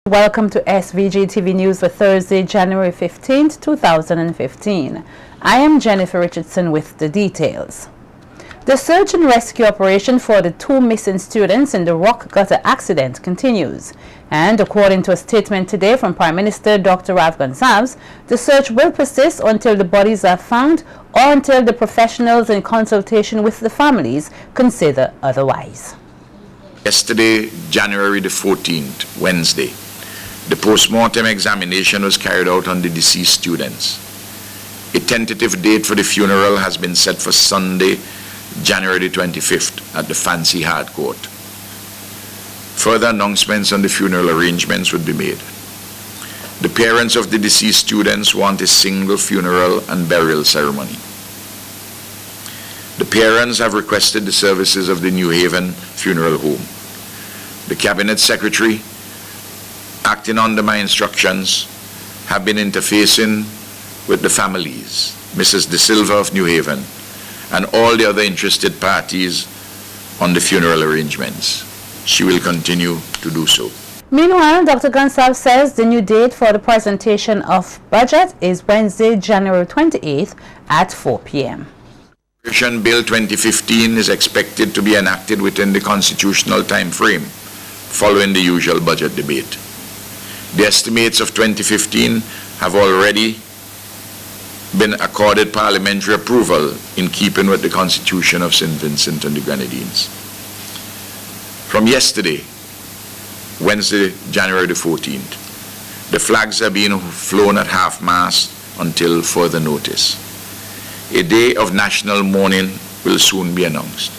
Welcome to SVG-TV News for Thursday, January 15th, 2015. I am Jennifer Richardson with the details. The search and rescue operation for the two missing students in the rock gutter accident continues. And according to a statement today from Prime Minister Dr. Rav Gonsalves, the search will persist until the bodies are found or until the professionals in consultation with the families consider otherwise. Yesterday, January the 14th, Wednesday, the post-mortem examination was carried out on the deceased students. A tentative date for the funeral has been set for Sunday, January the 25th at the Fancy Hard Court. Further announcements on the funeral arrangements would be made. The parents of the deceased students want a single funeral and burial ceremony. The parents have requested the services of the New Haven Funeral Home. The Cabinet Secretary, acting under my instructions, have been interfacing with the families, Mrs. De Silva of New Haven, and all the other interested parties on the funeral arrangements. She will continue to do so. Meanwhile, Dr. Gonsalves says the new date for the presentation of budget is Wednesday, January 28th at 4 p.m. Appropriation Bill 2015 is expected to be enacted within the constitutional time frame following the usual budget debate. The estimates of 2015 have already been accorded parliamentary approval in keeping with the Constitution of St. Vincent and the Grenadines. From yesterday, Wednesday, January the 14th, the flags are being flown at half-mast until further notice. A day of national mourning will soon be announced.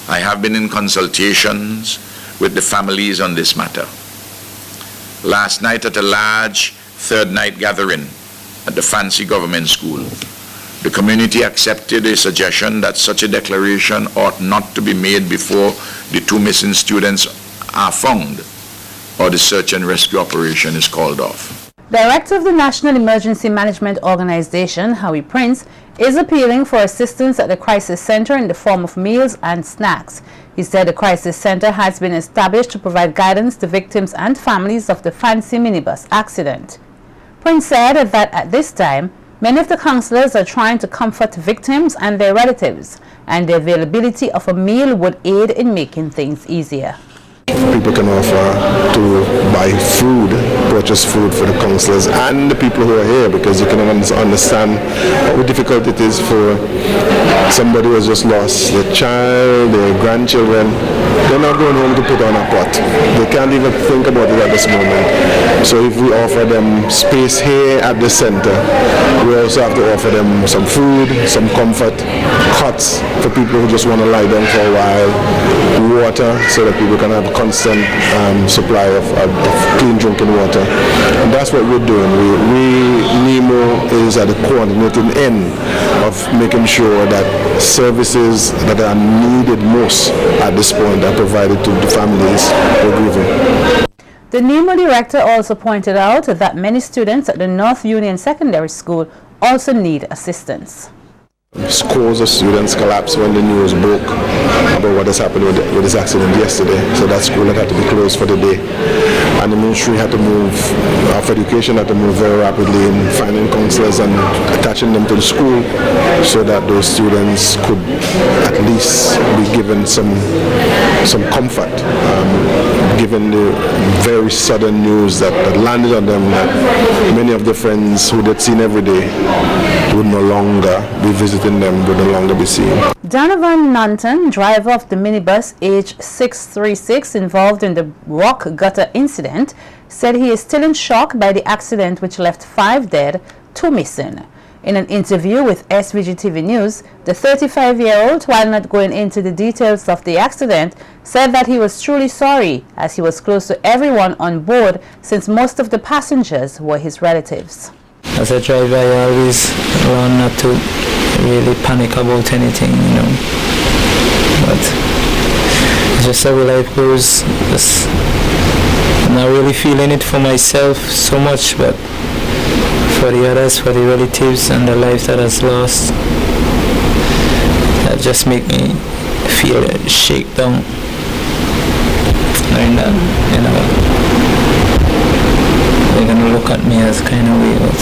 I have been in consultations with the families on this matter. Last night at a large third night gathering at the Fancy Government School, the community accepted a suggestion that such a declaration ought not to be made before the two missing students are found or the search and rescue operation is called off. Director of the National Emergency Management Organization, Howie Prince, is appealing for assistance at the crisis center in the form of meals and snacks. He said the crisis center has been established to provide guidance to victims and families of the Fancy minibus accident. Prince said that at this time, many of the counselors are trying to comfort victims and their relatives, and the availability of a meal would aid in making things easier. People can offer to buy food, purchase food for the counselors and the people who are here, because you can understand how difficult it is for somebody who has just lost their child, their grandchildren. They're not going home to put on a pot. They can't even think about it at this moment. So if we offer them space here at the center, we also have to offer them some food, some comfort, cots for people who just want to lie down for a while, water so that people can have a constant supply of clean drinking water. And that's what we're doing. NEMO is at the coordinating end of making sure that services that are needed most at this point are provided to the families who are grieving. The NEMO director also pointed out that many students at the North Union Secondary School also need assistance. Scores of students collapsed when the news broke about what has happened with this accident yesterday. So that school had to be closed for the day. And the ministry had to move, our education had to move very rapidly in finding counselors and attaching them to the school so that those students could at least be given some comfort, given the very sudden news that landed on them that many of their friends who they'd seen every day would no longer be visiting them, would no longer be seen. Donovan Nanton, driver of the minibus age 636 involved in the rock gutter incident, said he is still in shock by the accident which left 5 dead, 2 missing. In an interview with SVG-TV News, the 35-year-old, while not going into the details of the accident, said that he was truly sorry as he was close to everyone on board since most of the passengers were his relatives. As a driver, I always learn not to really panic about anything, you know. But it's just how life goes. I'm not really feeling it for myself so much, but for the others, for the relatives and the life that has lost, that just make me feel shake down. Knowing that, you know. they're gonna look at me as kind of weird.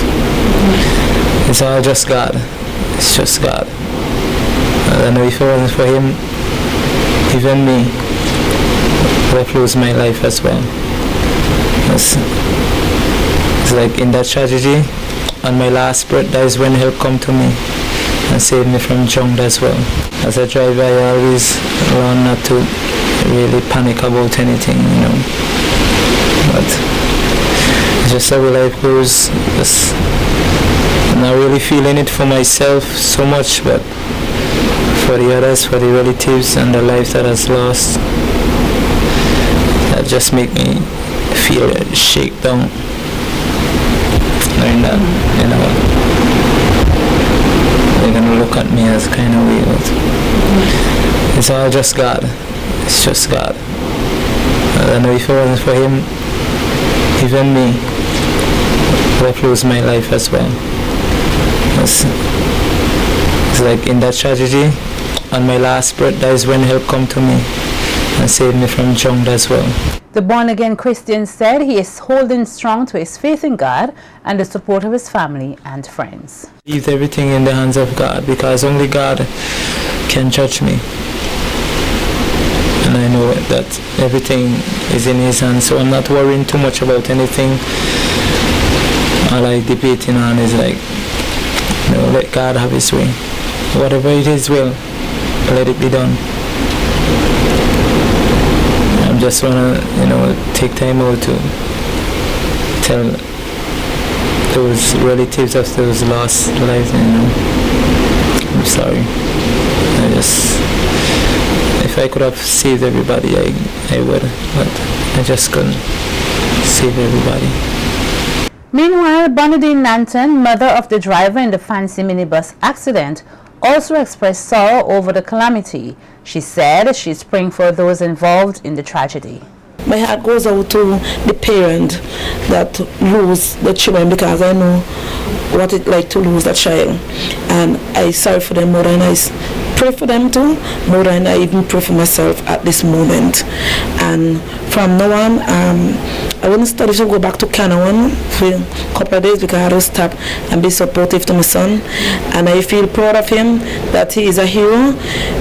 It's all just God. It's just God. I don't know, if it wasn't for Him, even me would have lost my life as well. It's like in that tragedy, on my last breath, that is when help come to me and save me from junk as well. As a driver, I always learn not to really panic about anything, you know. But it's just how life goes. I'm not really feeling it for myself so much, but for the others, for the relatives and the life that has lost, that just make me feel shake down. Knowing that, you know, they're gonna look at me as kind of weird. It's all just God. It's just God. I don't know, if it wasn't for Him, even me would have lost my life as well. It's like in that tragedy, on my last breath, that is when help come to me and save me from junk as well. The born-again Christian said he is holding strong to his faith in God and the support of his family and friends. Leave everything in the hands of God, because only God can judge me. And I know that everything is in His hands, so I'm not worrying too much about anything. All I debating on is like, you know, let God have His way. Whatever it is will, let it be done. I just wanna, you know, take time out to tell those relatives of those lost lives, you know, I'm sorry. If I could have saved everybody, I would, but I just couldn't save everybody. Meanwhile, Bernadine Nanton, mother of the driver in the fancy minibus accident, also expressed sorrow over the calamity. She said she's praying for those involved in the tragedy. My heart goes out to the parent that lose the children, because I know what it's like to lose a child. And I sorry for them more than I pray for them too, more than I even pray for myself at this moment. And from now on, I wouldn't study to go back to Canada for a couple of days, because I had to stop and be supportive to my son. And I feel proud of him, that he is a hero,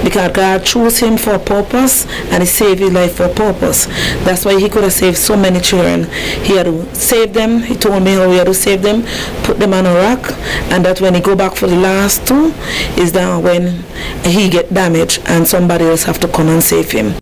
because God chose him for a purpose and He saved his life for a purpose. That's why He could have saved so many children. He had to save them. He told me how He had to save them, put them on a rock, and that when He go back for the last two is that when he get damaged and somebody else have to come and save him.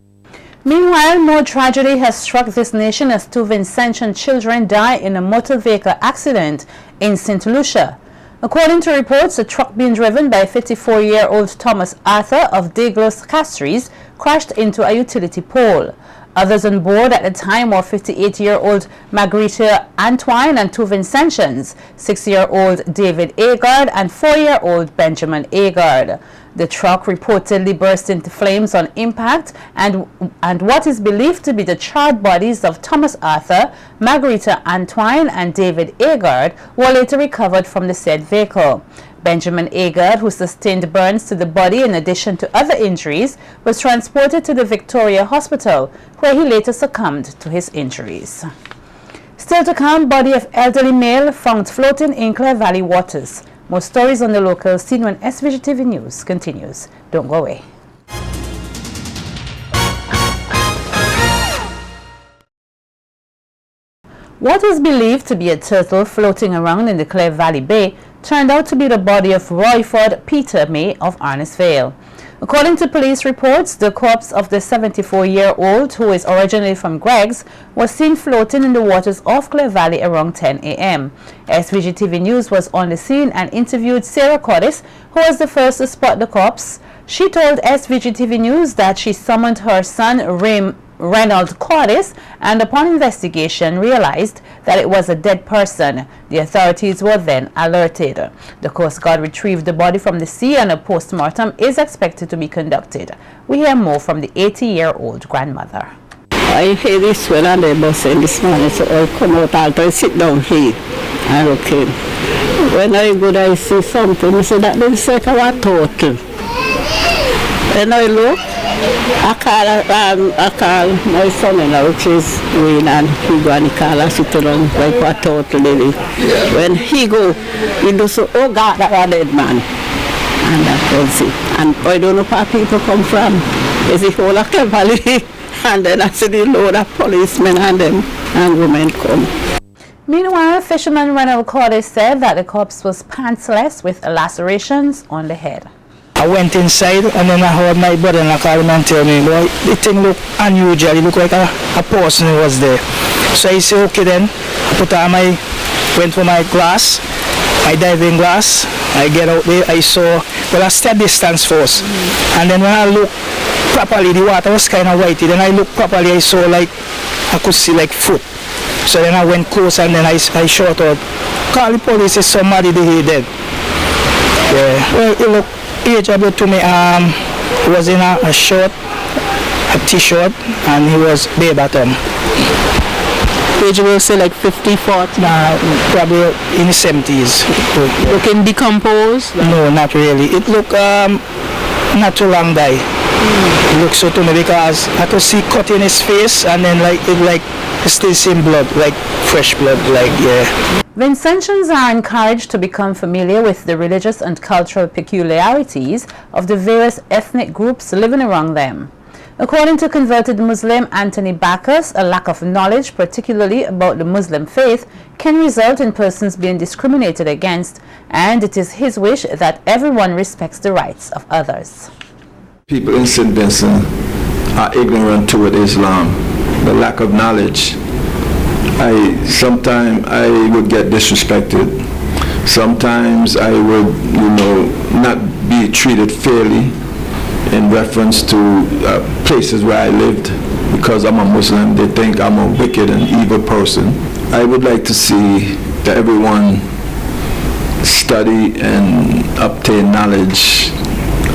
Meanwhile, more tragedy has struck this nation as two Vincentian children die in a motor vehicle accident in St. Lucia. According to reports, a truck being driven by 54-year-old Thomas Arthur of Daglos Castries crashed into a utility pole. Others on board at the time were 58-year-old Margarita Antoine and two Vincentians, 6-year-old David Agard and 4-year-old Benjamin Agard. The truck reportedly burst into flames on impact, and what is believed to be the charred bodies of Thomas Arthur, Margarita Antoine and David Agard were later recovered from the said vehicle. Benjamin Agard, who sustained burns to the body in addition to other injuries, was transported to the Victoria Hospital, where he later succumbed to his injuries. Still to come, body of elderly male found floating in Clare Valley waters. More stories on the local scene when SVG-TV News continues. Don't go away. What was believed to be a turtle floating around in the Clare Valley Bay turned out to be the body of Royford Peter May of Arnisvale. According to police reports, the corpse of the 74-year-old, who is originally from Greggs, was seen floating in the waters of Clare Valley around 10 a.m. SVG-TV News was on the scene and interviewed Sarah Cordis, who was the first to spot the corpse. She told SVG-TV News that she summoned her son, Reynold Cordis, and upon investigation realized that it was a dead person. The authorities were then alerted. The Coast Guard retrieved the body from the sea and a post-mortem is expected to be conducted. We hear more from the 80-year-old grandmother. I hear this when I'm the bus in this morning, so I come out and I sit down here and look in. When I go I see something, I say that looks like a turtle. And I look, I call my son-in-law, which is Wayne, and he go and he call and sit down like a total lady. When he go, he do so, oh God, that a dead man. And that was it. And I don't know where people come from. There's a whole of cavalry, and then I see the load of policemen and them, and women come. Meanwhile, fisherman Ronald Corday said that the corpse was pantsless with lacerations on the head. I went inside and then I heard my brother-in-law call me and tell me, boy, the thing looked unusual. It looked like a person who was there. So I said, okay then. I went for my glass, my diving glass. I get out there, I saw, well, I stayed distance first. And then when I looked properly, the water was kind of whitey. Then I looked properly, I saw like, I could see like foot. So then I went close and then I shot out, call the police, say somebody here dead. Yeah, well, it looked ageable to me. He was in a short, a t-shirt, and he was bare bottom. Age will say like 50, 40? Nah, probably in the 70s. Looking decomposed? No, not really. It looked not too long die. It looked so to me because I could see cut in his face and then still seeing blood, like fresh blood, like, yeah. Vincentians are encouraged to become familiar with the religious and cultural peculiarities of the various ethnic groups living around them. According to converted Muslim Anthony Bacchus, a lack of knowledge, particularly about the Muslim faith, can result in persons being discriminated against, and it is his wish that everyone respects the rights of others. People in St. Vincent are ignorant toward Islam, the lack of knowledge. Sometimes I would get disrespected. Sometimes I would, not be treated fairly in reference to places where I lived. Because I'm a Muslim, they think I'm a wicked and evil person. I would like to see that everyone study and obtain knowledge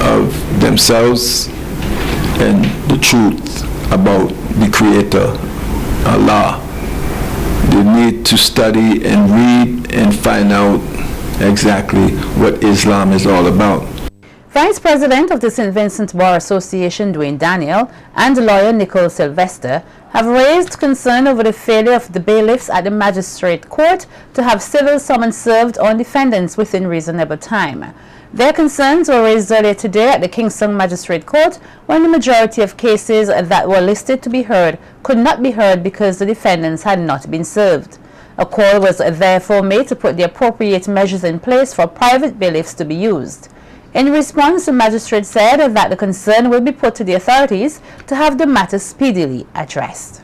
of themselves and the truth about the Creator, Allah. They need to study and read and find out exactly what Islam is all about. Vice President of the St. Vincent Bar Association, Dwayne Daniel, and lawyer Nicole Sylvester have raised concern over the failure of the bailiffs at the magistrate court to have civil summons served on defendants within reasonable time. Their concerns were raised earlier today at the Kingston Magistrate Court when the majority of cases that were listed to be heard could not be heard because the defendants had not been served. A call was therefore made to put the appropriate measures in place for private bailiffs to be used. In response, the magistrate said that the concern will be put to the authorities to have the matter speedily addressed.